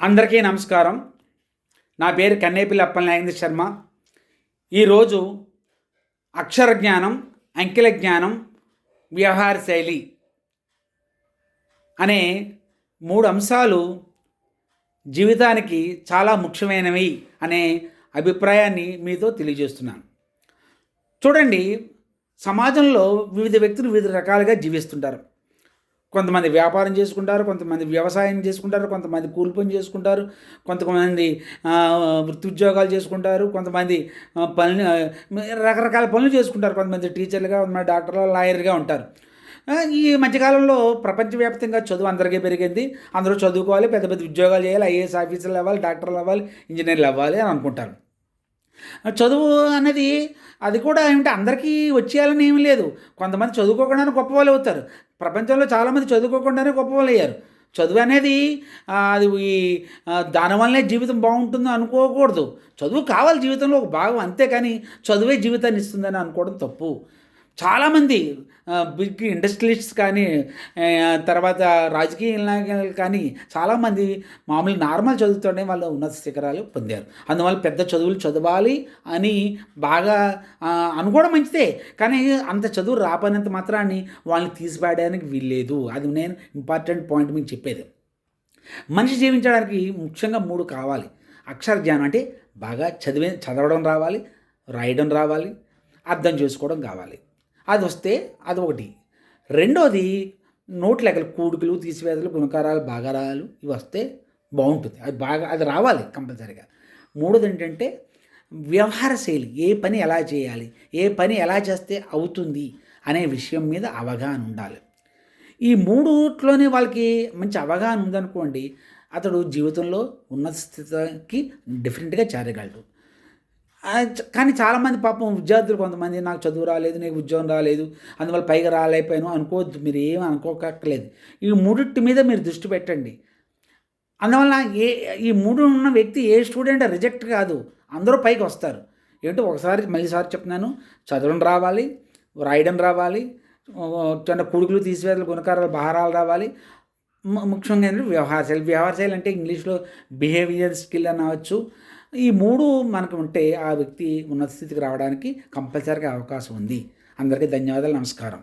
అందరికీ నమస్కారం. నా పేరు కన్నేపల్లి అప్పలనాగేంద్ర శర్మ. ఈరోజు అక్షర జ్ఞానం, అంకెల జ్ఞానం, వ్యవహార శైలి అనే 3 అంశాలు జీవితానికి చాలా ముఖ్యమైనవి అనే అభిప్రాయాన్ని మీతో తెలియజేస్తున్నాను. చూడండి, సమాజంలో వివిధ వ్యక్తులు వివిధ రకాలుగా జీవిస్తుంటారు. కొంతమంది వ్యాపారం చేసుకుంటారు, కొంతమంది వ్యవసాయం చేసుకుంటారు, కొంతమంది కూలి పని చేసుకుంటారు, కొంతమంది వృత్తి ఉద్యోగాలు చేసుకుంటారు, కొంతమంది రకరకాల పనులు చేసుకుంటారు. కొంతమంది టీచర్లుగా, కొంతమంది డాక్టర్లు, లాయర్గా ఉంటారు. ఈ మధ్యకాలంలో ప్రపంచవ్యాప్తంగా చదువు అందరికీ పెరిగింది. అందరూ చదువుకోవాలి, పెద్ద పెద్ద ఉద్యోగాలు చేయాలి, ఐఏఎస్ ఆఫీసర్లు అవ్వాలి, డాక్టర్లు అవ్వాలి, ఇంజనీర్లు అవ్వాలి అని అనుకుంటారు. చదువు అనేది అది కూడా ఏమిటి అందరికీ వచ్చేయాలని ఏమీ లేదు. కొంతమంది చదువుకోకుండానే గొప్పవాళ్ళు అవుతారు. ప్రపంచంలో చాలామంది చదువుకోకుండానే గొప్పవాళ్ళు అయ్యారు. చదువు అనేది అది దానివల్లనే జీవితం బాగుంటుందో అనుకోకూడదు. చదువు కావాలి జీవితంలో ఒక భాగం, అంతేకాని చదువే జీవితాన్ని ఇస్తుందని అనుకోవడం తప్పు. చాలామంది బిగ్ ఇండస్ట్రియలిస్ట్స్ కానీ, తర్వాత రాజకీయ నాయకులు కానీ, చాలామంది మామూలు నార్మల్ చదువుతోనే వాళ్ళు ఉన్నత శిఖరాలు పొందారు. అందువల్ల పెద్ద చదువులు చదవాలి అని బాగా అనుకోవడం మంచిదే, కానీ అంత చదువు రాపనంత మాత్రాన్ని వాళ్ళని తీసిపాడడానికి వీల్లేదు. అది నేను ఇంపార్టెంట్ పాయింట్ మీకు చెప్పేది. మనిషి జీవించడానికి ముఖ్యంగా 3 కావాలి. అక్షర జ్ఞానం అంటే బాగా చదవడం రావాలి, రాయడం రావాలి, అర్థం చేసుకోవడం కావాలి. అది వస్తే అది ఒకటి. రెండోది నోట్ లెక్కలు, కూడుకులు, తీసివేతలు, గుణకారాలు, భాగారాలు ఇవి వస్తే బాగుంటుంది. అది రావాలి కంపల్సరీగా. మూడోది ఏంటంటే వ్యవహార శైలి, ఏ పని ఎలా చేయాలి, ఏ పని ఎలా చేస్తే అవుతుంది అనే విషయం మీద అవగాహన ఉండాలి. ఈ మూడుట్లోనే వాళ్ళకి మంచి అవగాహన ఉందనుకోండి, అతడు జీవితంలో ఉన్నత స్థితికి డిఫరెంట్గా చేరగలడు. కానీ చాలామంది పాపం విద్యార్థులు కొంతమంది నాకు చదువు రాలేదు, నీకు ఉద్యోగం రాలేదు, అందువల్ల పైగా రాలేకపోయాను అనుకోవద్దు. మీరు ఏమీ అనుకోకర్లేదు. ఈ మూడిటి మీద మీరు దృష్టి పెట్టండి. అందువల్ల ఈ 3 ఉన్న వ్యక్తి ఏ స్టూడెంట్ రిజెక్ట్ కాదు, అందరూ పైకి వస్తారు. ఏంటో మళ్ళీసారి చెప్తున్నాను, చదవడం రావాలి, రాయడం రావాలి, చిన్న కూడుకులు, తీసివేతలు, గుణకారాలు, భారాలు రావాలి. ముఖ్యంగా ఏంటంటే వ్యవహార శైలి అంటే ఇంగ్లీష్లో బిహేవియర్ స్కిల్ అనవచ్చు. ఈ 3 మనకు ఉంటే ఆ వ్యక్తి ఉన్నత స్థితికి రావడానికి కంపల్సరీగా అవకాశం ఉంది. అందరికీ ధన్యవాదాలు. నమస్కారం.